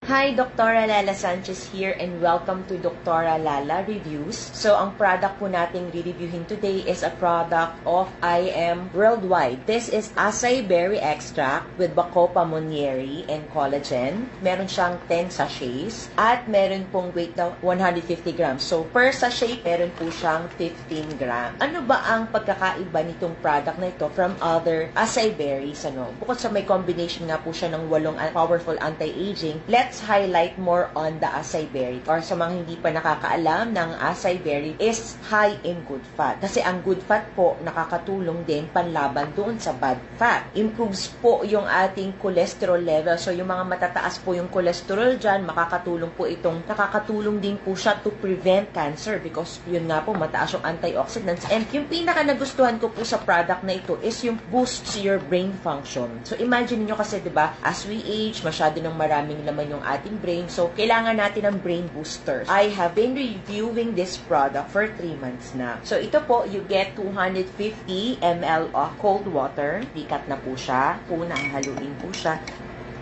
Hi, Dr. Lala Sanchez here and welcome to Dr. Lala Reviews. So, ang product po nating re-reviewin today is a product of IM Worldwide. This is Acai Berry Extract with Bacopa Monnieri and Collagen. Meron siyang 10 sachets at meron pong weight na 150 grams. So, per sachet, meron po siyang 15 grams. Ano ba ang pagkakaiba nitong product na ito from other acai berries? Bukod sa may combination nga po siya ng 8 powerful anti-aging, let's highlight more on the acai berry. Or sa mga hindi pa nakakaalam ng acai berry is high in good fat. Kasi ang good fat po nakakatulong din panlaban doon sa bad fat. Improves po yung ating cholesterol level. So yung mga matataas po yung cholesterol dyan, nakakatulong din po siya to prevent cancer because yun nga po mataas yung antioxidants. And yung pinaka nagustuhan ko po sa product na ito is yung boosts your brain function. So imagine niyo kasi 'di ba, as we age, masyado nang maraming laman yung ating brain. So, kailangan natin ng brain boosters. I have been reviewing this product for 3 months na. So, ito po, you get 250 ml of cold water. Pikat na po siya. Haluin po siya.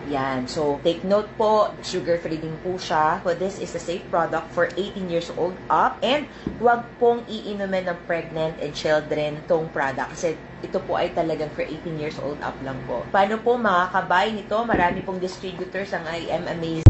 Yan. So, take note po, sugar-free din po siya. So, this is a safe product for 18 years old up. And, huwag pong iinumin ng pregnant and children tong product. Kasi, ito po ay talagang for 18 years old up lang po. Paano po makakabay nito? Marami pong distributors ang I Am Amazing.